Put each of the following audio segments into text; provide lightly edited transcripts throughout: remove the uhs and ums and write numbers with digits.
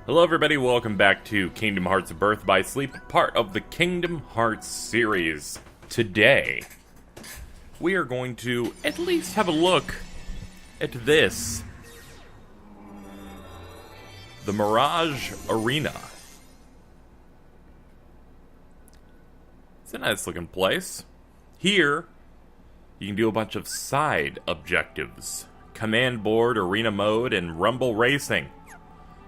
Hello everybody, welcome back to Kingdom Hearts Birth by Sleep, part of the Kingdom Hearts series. Today, we are going to at least have a look at this. The Mirage Arena. It's a nice looking place. Here, you can do a bunch of side objectives. Command Board, Arena Mode, and Rumble Racing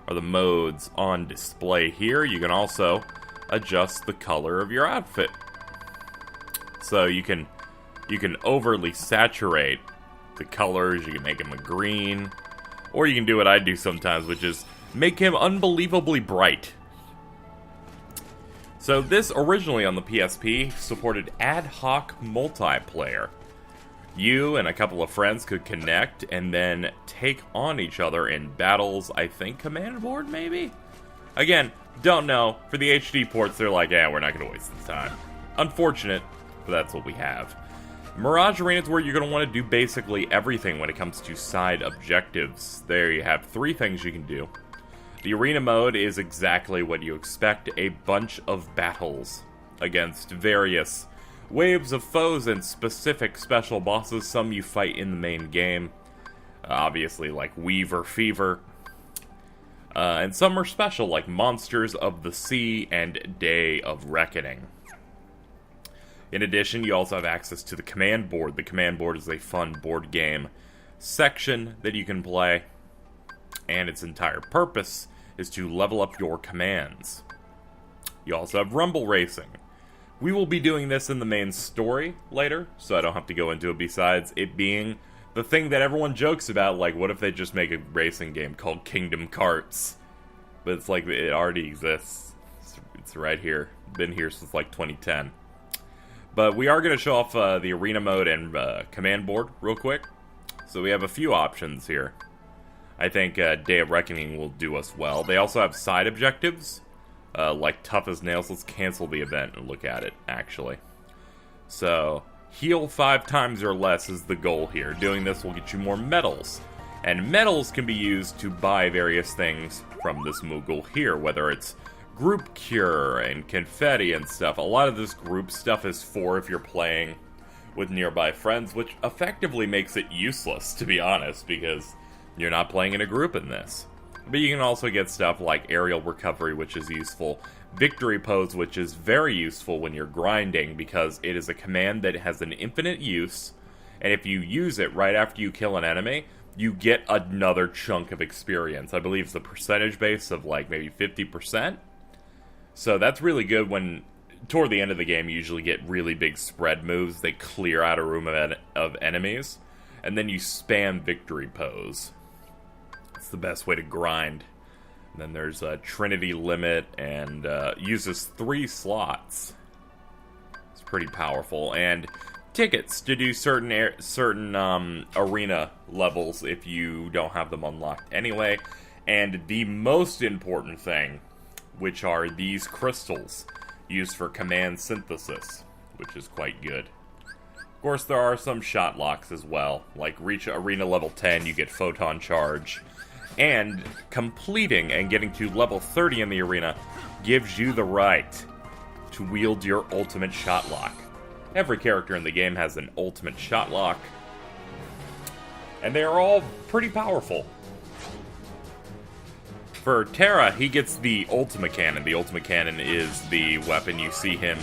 are the modes on display here. You can also adjust the color of your outfit. So you can overly saturate the colors, you can make him a green, or you can do what I do sometimes, which is make him unbelievably bright. So this originally on the PSP supported ad hoc multiplayer. You and a couple of friends could connect and then take on each other in battles, I think Command Board, maybe? Again, don't know. For the HD ports, they're like, yeah, we're not going to waste this time. Unfortunate, but that's what we have. Mirage Arena is where you're going to want to do basically everything when it comes to side objectives. There you have 3 things you can do. The Arena Mode is exactly what you expect, a bunch of battles against various waves of foes and specific special bosses. Some you fight in the main game, obviously like Weaver Fever, and some are special like Monsters of the Sea and Day of Reckoning. In addition, you also have access to the Command Board. The Command Board is a fun board game section that you can play, and its entire purpose is to level up your commands. You also have Rumble Racing. We will be doing this in the main story later, so I don't have to go into it, besides it being the thing that everyone jokes about, like, what if they just make a racing game called Kingdom Carts? But it's like, it already exists. It's right here. Been here since, like, 2010. But we are going to show off the Arena Mode and Command Board real quick. So we have a few options here. I think Day of Reckoning will do us well. They also have side objectives. Like Tough as Nails. Let's cancel the event and look at it, actually. So, heal 5 times or less is the goal here. Doing this will get you more medals. And medals can be used to buy various things from this Moogle here, whether it's group cure and confetti and stuff. A lot of this group stuff is for if you're playing with nearby friends, which effectively makes it useless, to be honest, because you're not playing in a group in this. But you can also get stuff like Aerial Recovery, which is useful. Victory Pose, which is very useful when you're grinding, because it is a command that has an infinite use, and if you use it right after you kill an enemy, you get another chunk of experience. I believe it's a percentage base of like maybe 50%. So that's really good when, toward the end of the game, you usually get really big spread moves. They clear out a room of enemies, and then you spam Victory Pose. It's the best way to grind. And then there's a Trinity Limit, and uses 3 slots. It's pretty powerful. And tickets to do certain arena levels if you don't have them unlocked anyway. And the most important thing, which are these crystals used for command synthesis, which is quite good. Of course, there are some Shotlocks as well. Like reach arena level 10, you get Photon Charge. And completing and getting to level 30 in the arena gives you the right to wield your ultimate Shotlock. Every character in the game has an ultimate Shotlock, and they are all pretty powerful. For Terra, he gets the Ultimate Cannon. The Ultimate Cannon is the weapon you see him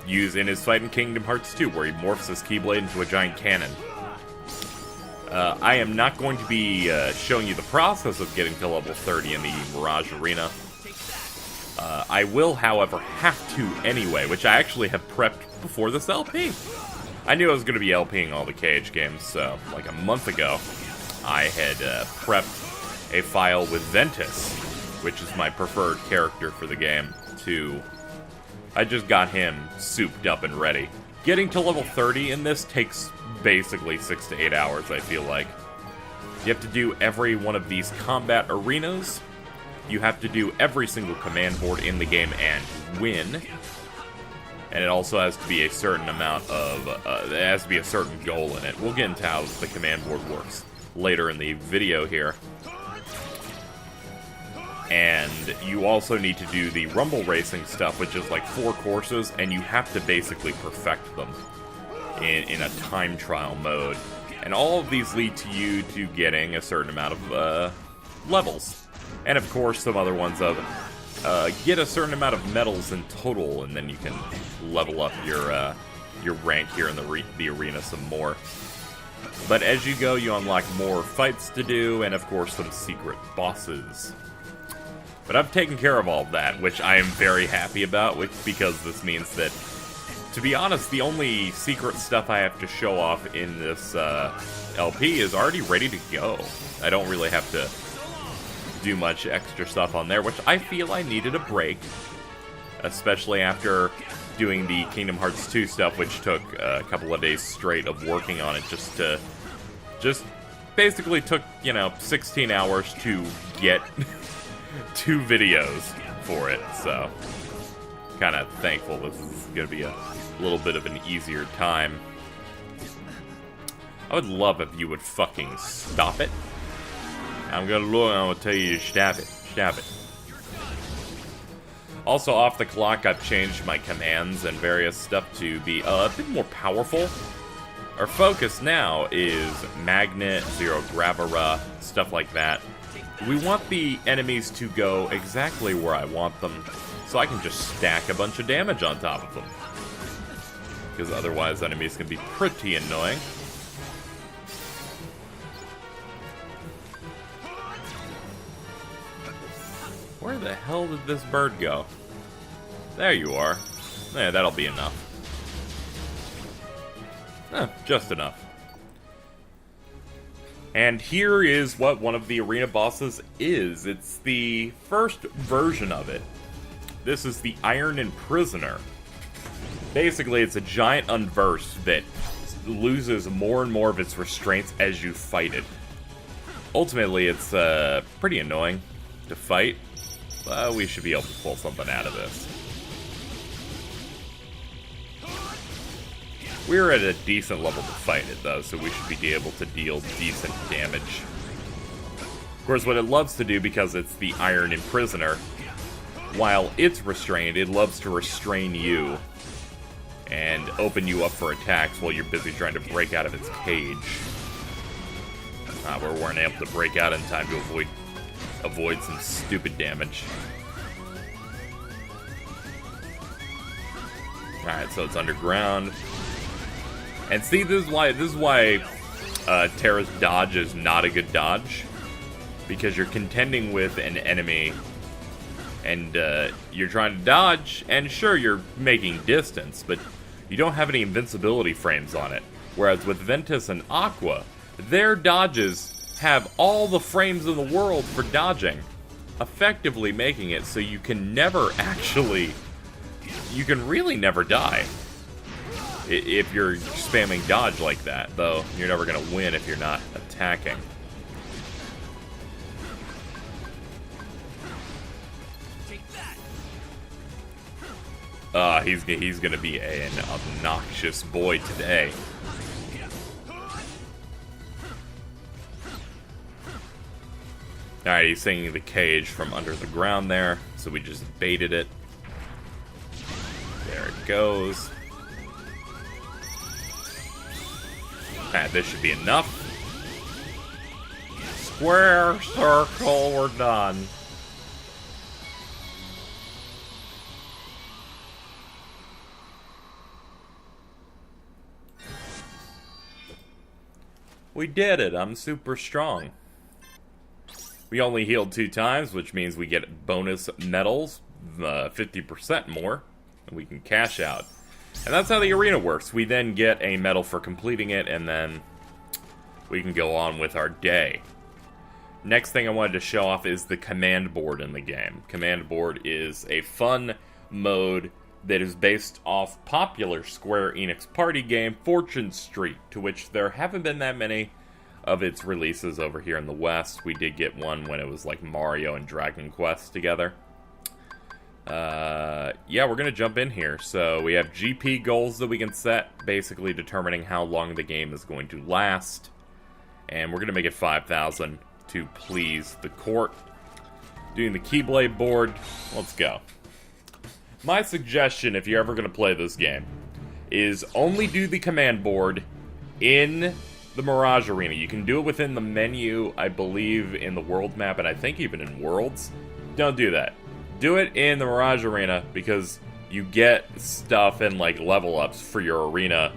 use in his fight in Kingdom Hearts 2, where he morphs his Keyblade into a giant cannon. I am not going to be showing you the process of getting to level 30 in the Mirage Arena. I will, however, have to anyway, which I actually have prepped before this LP. I knew I was going to be LPing all the KH games, so like a month ago, I had prepped a file with Ventus, which is my preferred character for the game, I just got him souped up and ready. Getting to level 30 in this takes basically 6 to 8 hours, I feel like. You have to do every one of these combat arenas. You have to do every single command board in the game and win. And it also has to be a certain amount of, it has to be a certain goal in it. We'll get into how the command board works later in the video here. And you also need to do the rumble racing stuff, which is like 4 courses, and you have to basically perfect them in a time trial mode. And all of these lead to you to getting a certain amount of levels. And of course, some other ones of get a certain amount of medals in total, and then you can level up your rank here in the arena some more. But as you go, you unlock more fights to do, and of course some secret bosses. But I've taken care of all of that, which I am very happy about, because this means that, to be honest, the only secret stuff I have to show off in this LP is already ready to go. I don't really have to do much extra stuff on there, which I feel I needed a break, especially after doing the Kingdom Hearts 2 stuff, which took a couple of days straight of working on it, just basically took, 16 hours to get 2 videos for it, so kind of thankful this is going to be a little bit of an easier time. I would love if you would fucking stop it. I'm gonna look and I'm gonna tell you to stop it. Stop it. Also, off the clock, I've changed my commands and various stuff to be a bit more powerful. Our focus now is Magnet, Zero Gravira, stuff like that. We want the enemies to go exactly where I want them, so I can just stack a bunch of damage on top of them. Because otherwise, enemies can be pretty annoying. Where the hell did this bird go? There you are. Yeah, that'll be enough. Just enough. And here is what one of the arena bosses is. It's the first version of it. This is the Iron Imprisoner. Basically, it's a giant unverse that loses more and more of its restraints as you fight it. Ultimately, it's pretty annoying to fight. We should be able to pull something out of this. We're at a decent level to fight it, though, so we should be able to deal decent damage. Of course, what it loves to do, because it's the Iron Imprisoner, while it's restrained, it loves to restrain you and open you up for attacks while you're busy trying to break out of its cage. We weren't able to break out in time to avoid some stupid damage. Alright, so it's underground. And see, this is why Terra's dodge is not a good dodge. Because you're contending with an enemy, and you're trying to dodge, and sure, you're making distance, but you don't have any invincibility frames on it. Whereas with Ventus and Aqua, their dodges have all the frames in the world for dodging, effectively making it so you can never actually... You can really never die if you're spamming dodge like that, though you're never going to win if you're not attacking. He's going to be an obnoxious boy today. Alright, he's singing the cage from under the ground there, so we just baited it. There it goes. Alright, this should be enough. Square, circle, we're done. We did it, I'm super strong. We only healed 2 times, which means we get bonus medals, 50% more, and we can cash out. And that's how the arena works. We then get a medal for completing it, and then we can go on with our day. Next thing I wanted to show off is the command board in the game. Command board is a fun mode that is based off popular Square Enix party game Fortune Street, to which there haven't been that many of its releases over here in the West. We did get one when it was like Mario and Dragon Quest together. Yeah, we're going to jump in here. So we have GP goals that we can set, basically determining how long the game is going to last. And we're going to make it 5,000 to please the court. Doing the Keyblade board. Let's go. My suggestion, if you're ever going to play this game, is only do the command board in the Mirage Arena. You can do it within the menu, I believe, in the world map, and I think even in Worlds. Don't do that. Do it in the Mirage Arena, because you get stuff and, like, level ups for your arena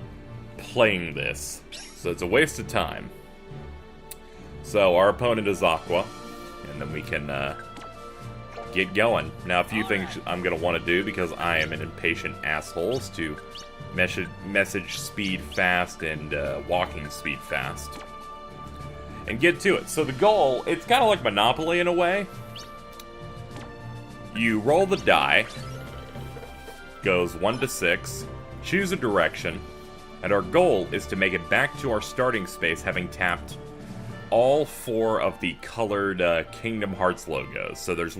playing this. So it's a waste of time. So our opponent is Aqua, and then we can get going. Now, a few things I'm going to want to do, because I am an impatient asshole, is to message speed fast and walking speed fast. And get to it. So the goal, it's kind of like Monopoly in a way. You roll the die, goes 1 to 6, choose a direction, and our goal is to make it back to our starting space having tapped all 4 of the colored Kingdom Hearts logos. So there's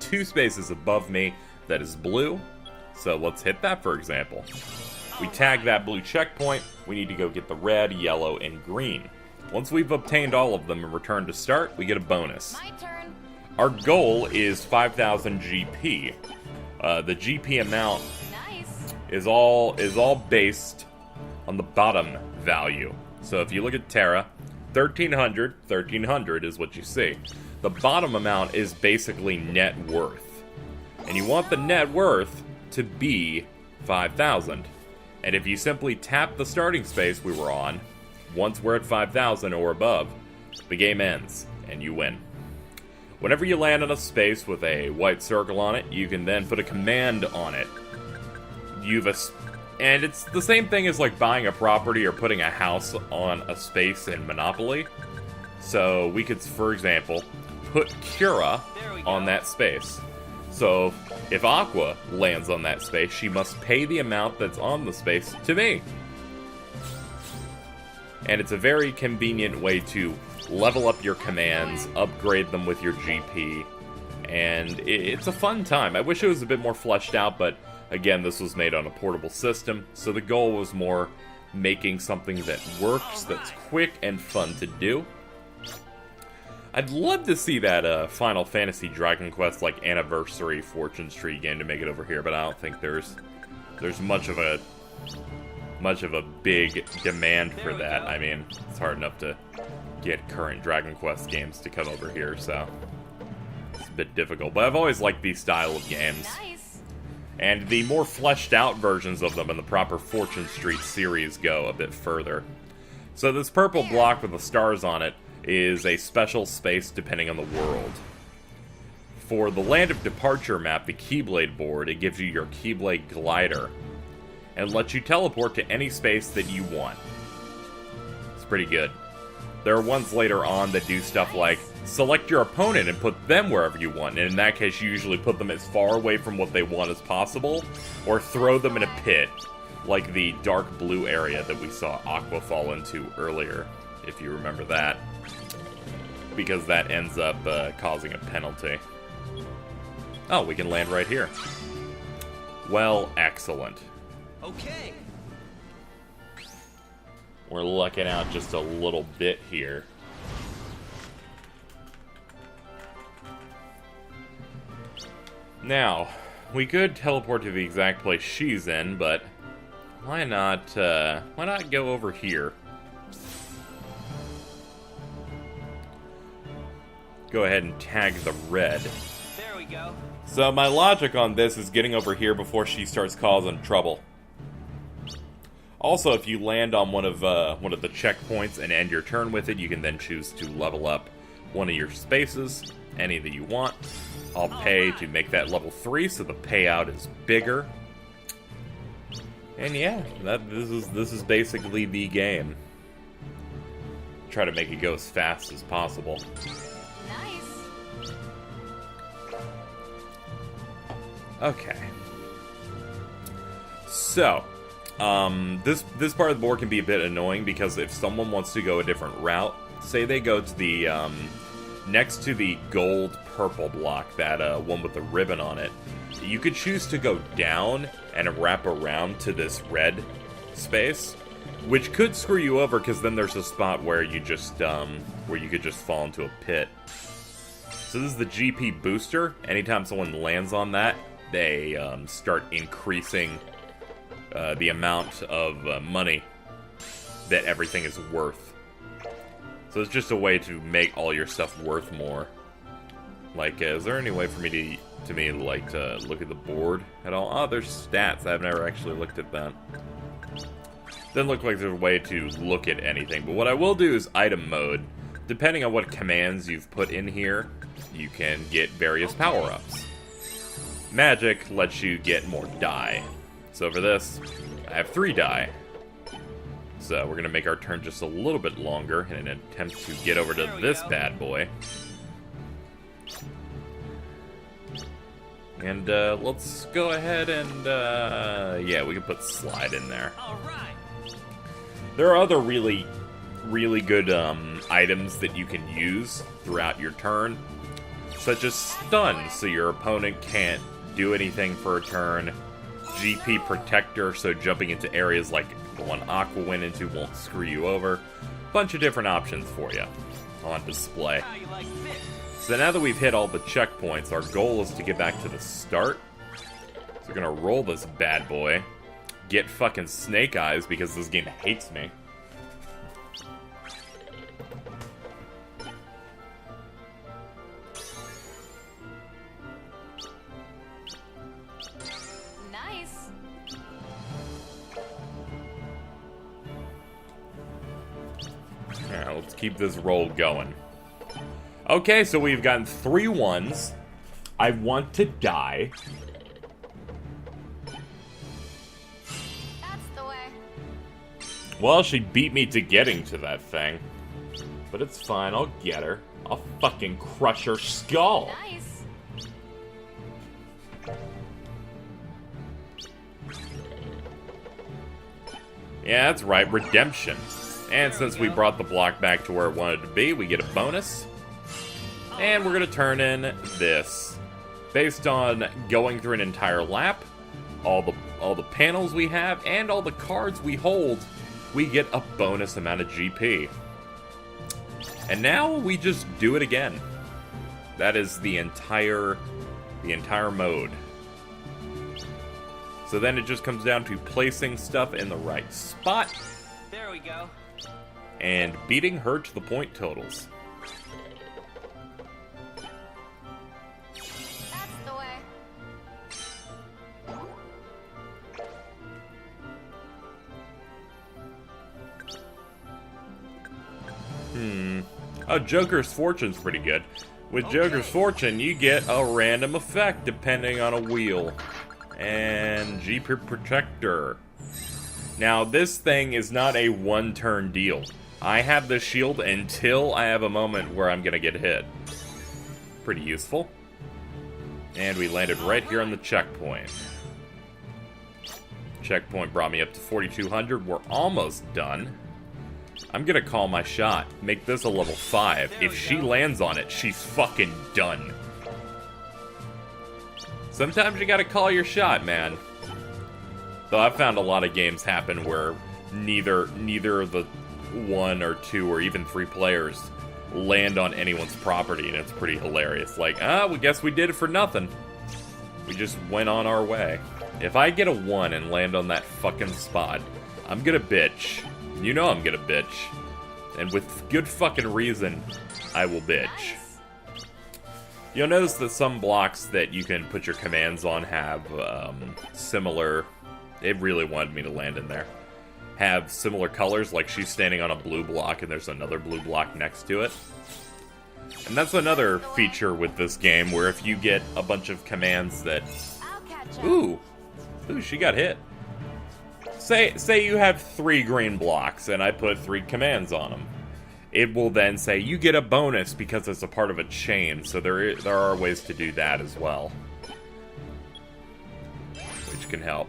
2 spaces above me that is blue, so let's hit that, for example. We tag that blue checkpoint, we need to go get the red, yellow, and green. Once we've obtained all of them and return to start, we get a bonus. My turn. Our goal is 5,000 GP. The GP amount Nice. is all based on the bottom value. So if you look at Terra, 1300 is what you see. The bottom amount is basically net worth. And you want the net worth to be 5,000. And if you simply tap the starting space we were on, once we're at 5,000 or above, the game ends, and you win. Whenever you land on a space with a white circle on it, you can then put a command on it. And it's the same thing as like buying a property or putting a house on a space in Monopoly. So we could, for example, put Cura on that space. So if Aqua lands on that space, she must pay the amount that's on the space to me. And it's a very convenient way to level up your commands, upgrade them with your GP, and it's a fun time. I wish it was a bit more fleshed out, but again, this was made on a portable system, so the goal was more making something that works, that's quick and fun to do. I'd love to see that Final Fantasy Dragon Quest like anniversary Fortune Street game to make it over here, but I don't think there's much of a big demand for that. I mean, it's hard enough to get current Dragon Quest games to come over here, so it's a bit difficult. But I've always liked these style of games. Nice. And the more fleshed out versions of them in the proper Fortune Street series go a bit further. So this purple block with the stars on it is a special space depending on the world. For the Land of Departure map, the Keyblade board, it gives you your Keyblade glider and lets you teleport to any space that you want. It's pretty good. There are ones later on that do stuff like select your opponent and put them wherever you want, and in that case you usually put them as far away from what they want as possible, or throw them in a pit, like the dark blue area that we saw Aqua fall into earlier, if you remember that, because that ends up causing a penalty. Oh, we can land right here. Well, excellent. Okay. We're lucking out just a little bit here. Now, we could teleport to the exact place she's in, but why not go over here? Go ahead and tag the red. There we go. So my logic on this is getting over here before she starts causing trouble. Also, if you land on one of the checkpoints and end your turn with it, you can then choose to level up one of your spaces, any that you want. I'll pay to make that level 3, so the payout is bigger. And yeah, this is basically the game. Try to make it go as fast as possible. Nice. Okay. So, this part of the board can be a bit annoying because if someone wants to go a different route, say they go to the next to the gold purple block, that one with the ribbon on it, you could choose to go down and wrap around to this red space, which could screw you over because then there's a spot where you just where you could just fall into a pit. So this is the GP booster. Anytime someone lands on that, they start increasing the amount of money that everything is worth. So it's just a way to make all your stuff worth more. Like, is there any way for me to look at the board at all? Oh, there's stats. I've never actually looked at that. Doesn't look like there's a way to look at anything. But what I will do is item mode. Depending on what commands you've put in here, you can get various power-ups. Magic lets you get more die. So for this, I have 3 die. So we're going to make our turn just a little bit longer in an attempt to get over to this bad boy. And let's go ahead and, yeah, we can put slide in there. All right. There are other really good items that you can use throughout your turn, such as stun, so your opponent can't do anything for a turn. GP protector, so jumping into areas like the one Aqua went into won't screw you over. Bunch of different options for you on display. How you like this? So now that we've hit all the checkpoints, our goal is to get back to the start. So we're gonna roll this bad boy, get fucking snake eyes because this game hates me. Nice. Now let's keep this roll going. Okay, so we've gotten 3 ones. I want to die. That's the way. Well, she beat me to getting to that thing. But it's fine, I'll get her. I'll fucking crush her skull. Nice. Yeah, that's right, redemption. And since we brought the block back to where it wanted to be, we get a bonus. And we're gonna turn in this. Based on going through an entire lap, all the panels we have, and all the cards we hold, we get a bonus amount of GP. And now we just do it again. That is the entire mode. So then it just comes down to placing stuff in the right spot There we go. and beating her to the point totals. That's the way. Oh, Joker's Fortune's pretty good. With Joker's Fortune, you get a random effect depending on a wheel. And GP Protector. Now, this thing is not a one-turn deal. I have the shield until I have a moment where I'm gonna get hit. Pretty useful. And we landed right here on the checkpoint. Checkpoint brought me up to 4,200. We're almost done. I'm gonna call my shot. Make this a level 5. If she lands on it, she's fucking done. Sometimes you gotta call your shot, man. Though I've found a lot of games happen where neither of the 1 or 2 or even 3 players land on anyone's property, and it's pretty hilarious. Like, we guess we did it for nothing. We just went on our way. If I get a 1 and land on that fucking spot, I'm gonna bitch. You know I'm gonna bitch. And with good fucking reason, I will bitch. Nice. You'll notice that some blocks that you can put your commands on have similar... It really wanted me to land in there. Have similar colors, like she's standing on a blue block and there's another blue block next to it. And that's another feature with this game, where if you get a bunch of commands that... I'll catch up. Ooh, she got hit. Say you have 3 green blocks and I put 3 commands on them. It will then say you get a bonus because it's a part of a chain, so there are ways to do that as well. Which can help.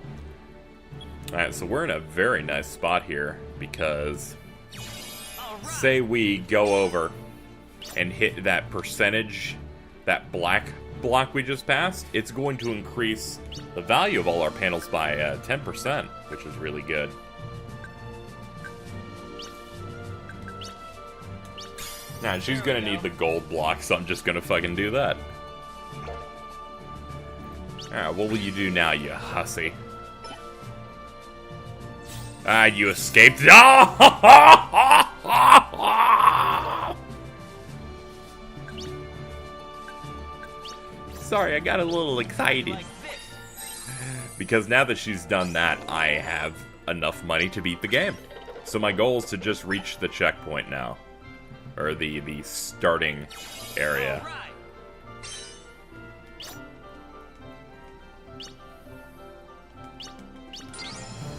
Alright, so we're in a very nice spot here because say we go over and hit that percentage, that black block we just passed, it's going to increase the value of all our panels by 10%, which is really good. Nah, she's gonna need the gold block, so I'm just gonna fucking do that. Alright, what will you do now, you hussy? Ah, you escaped. Sorry, I got a little excited. Because now that she's done that, I have enough money to beat the game. So my goal is to just reach the checkpoint now. Or the starting area.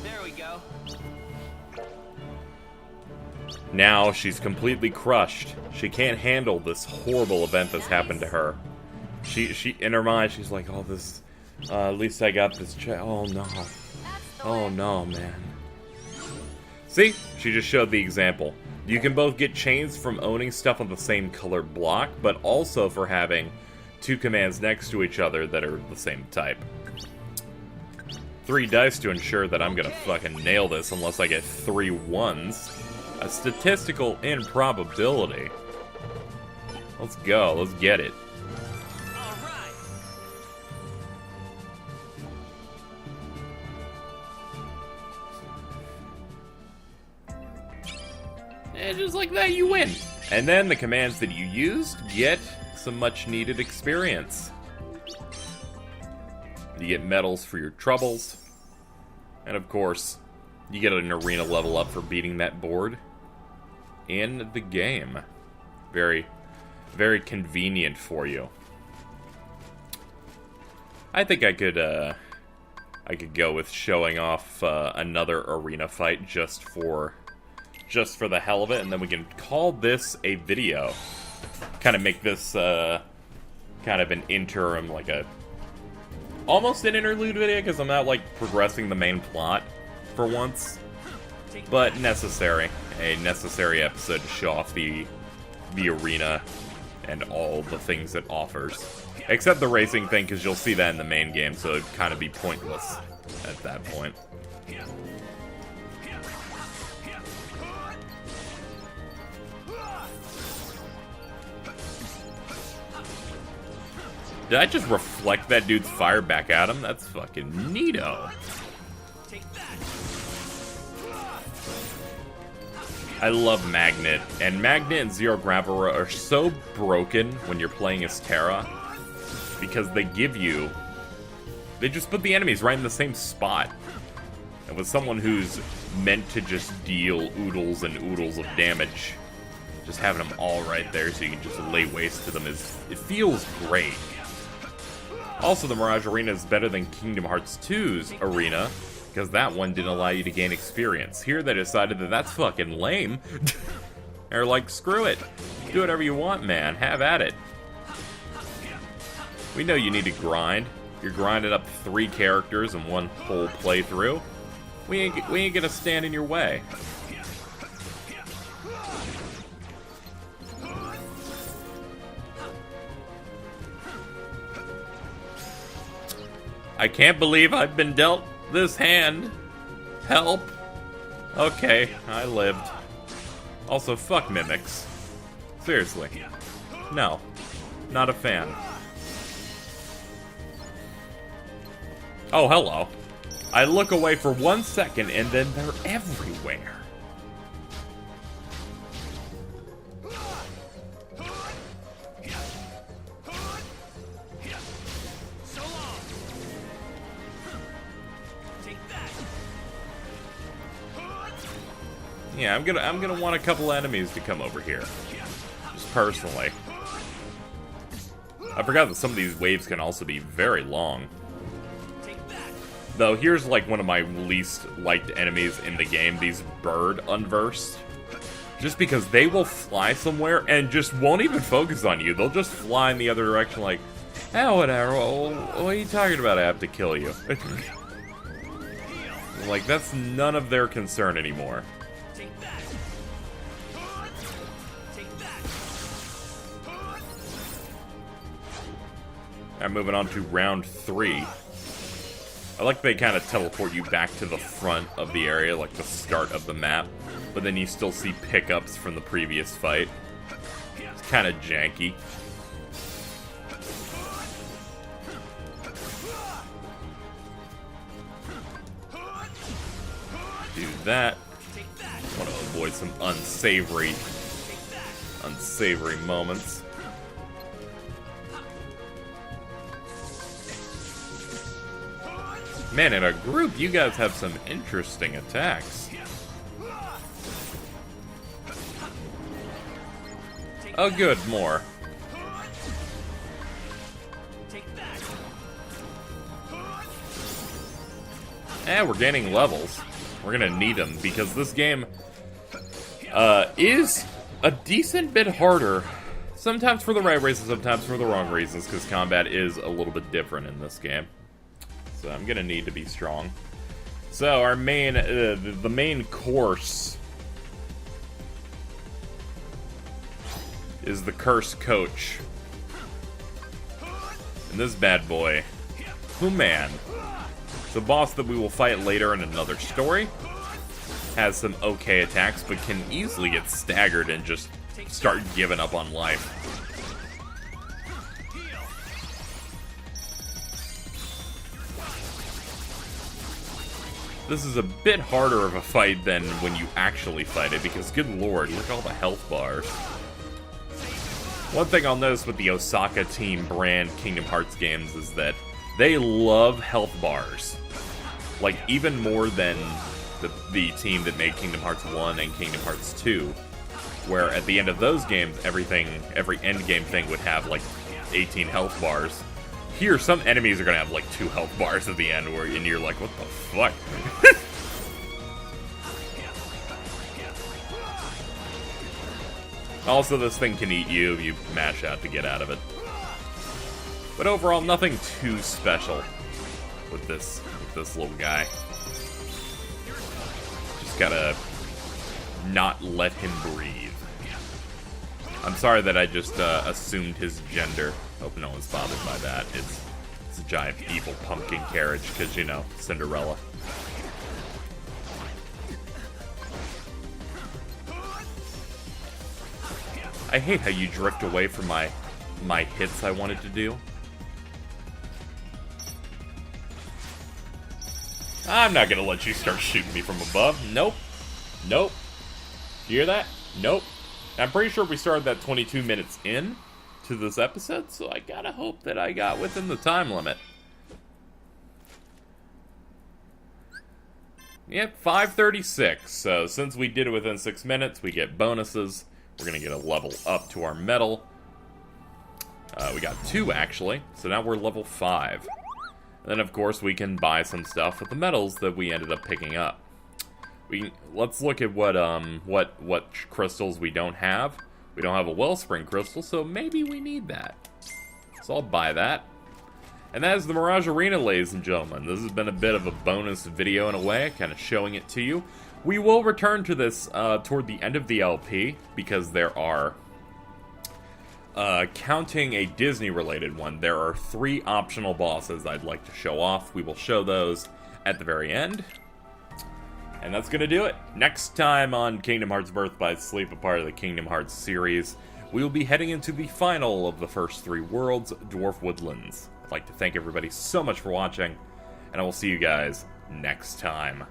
There we go. Now she's completely crushed. She can't handle this horrible event that's happened to her. She in her mind, she's like, oh, this, at least I got this oh no. Oh no, man. See? She just showed the example. You can both get chains from owning stuff on the same colored block, but also for having two commands next to each other that are the same type. 3 dice to ensure that I'm gonna fucking nail this unless I get 3 ones. A statistical improbability. Let's go, let's get it. And just like that, you win. And then the commands that you used get some much needed experience. You get medals for your troubles. And of course, you get an arena level up for beating that board in the game. Very, very convenient for you. I think I could go with showing off another arena fight just for the hell of it, and then we can call this a video. Kind of make this kind of an interim, like almost an interlude video, because I'm not like progressing the main plot for once, but necessary. A necessary episode to show off the arena and all the things it offers. Except the racing thing, because you'll see that in the main game, so it'd kind of be pointless at that point. Did I just reflect that dude's fire back at him? That's fucking neato. I love Magnet, and Magnet and Zero Gravity are so broken when you're playing as Terra, because they just put the enemies right in the same spot. And with someone who's meant to just deal oodles and oodles of damage, just having them all right there so you can just lay waste to them it feels great. Also, the Mirage Arena is better than Kingdom Hearts 2's Arena, because that one didn't allow you to gain experience. Here they decided that that's fucking lame. They're like, screw it. Do whatever you want, man. Have at it. We know you need to grind. You're grinding up 3 characters in one whole playthrough. We ain't gonna stand in your way. I can't believe I've been dealt this hand. Help. Okay, I lived. Also, fuck mimics. Seriously. No. Not a fan. Oh, hello. I look away for 1 second and then they're everywhere. Yeah, I'm gonna want a couple enemies to come over here. Just personally. I forgot that some of these waves can also be very long. Though here's like one of my least liked enemies in the game, these bird unversed. Just because they will fly somewhere and just won't even focus on you. They'll just fly in the other direction like, oh, whatever, what are you talking about? I have to kill you. Like, that's none of their concern anymore. Alright, moving on to round 3. I like they kind of teleport you back to the front of the area, like the start of the map, but then you still see pickups from the previous fight. It's kind of janky. Do that. Want to avoid some unsavory moments. Man, in a group, you guys have some interesting attacks. Oh, good, more. And we're gaining levels. We're gonna need them because this game is a decent bit harder. Sometimes for the right reasons, sometimes for the wrong reasons, because combat is a little bit different in this game. So I'm gonna need to be strong. So our main, the main course is the Curse Coach. And this bad boy, Human, the boss that we will fight later in another story, has some okay attacks, but can easily get staggered and just start giving up on life. This is a bit harder of a fight than when you actually fight it, because good lord, look at all the health bars. One thing I'll notice with the Osaka Team brand Kingdom Hearts games is that they love health bars. Like, even more than the team that made Kingdom Hearts 1 and Kingdom Hearts 2, where at the end of those games, every end game thing would have, like, 18 health bars. Here, some enemies are gonna have, like, 2 health bars at the end, and you're like, what the fuck? Also, this thing can eat you if you mash out to get out of it. But overall, nothing too special with this little guy. Just gotta not let him breathe. I'm sorry that I just assumed his gender. Hope no one's bothered by that. It's a giant evil pumpkin carriage, because, you know, Cinderella. I hate how you drift away from my hits I wanted to do. I'm not gonna let you start shooting me from above. Nope. Nope. You hear that? Nope. I'm pretty sure we started that 22 minutes in to this episode, so I gotta hope that I got within the time limit. Yep, 5:36. So since we did it within 6 minutes, we get bonuses. We're gonna get a level up to our medal. We got 2 actually, so now we're level 5. And then of course we can buy some stuff with the medals that we ended up picking up. Let's look at what crystals we don't have. We don't have a Wellspring crystal, so maybe we need that. So I'll buy that. And that is the Mirage Arena, ladies and gentlemen. This has been a bit of a bonus video in a way, kind of showing it to you. We will return to this toward the end of the LP, because there are, counting a Disney-related one, there are 3 optional bosses I'd like to show off. We will show those at the very end. And that's going to do it. Next time on Kingdom Hearts Birth by Sleep, a part of the Kingdom Hearts series, we will be heading into the final of the first 3 worlds, Dwarf Woodlands. I'd like to thank everybody so much for watching, and I will see you guys next time.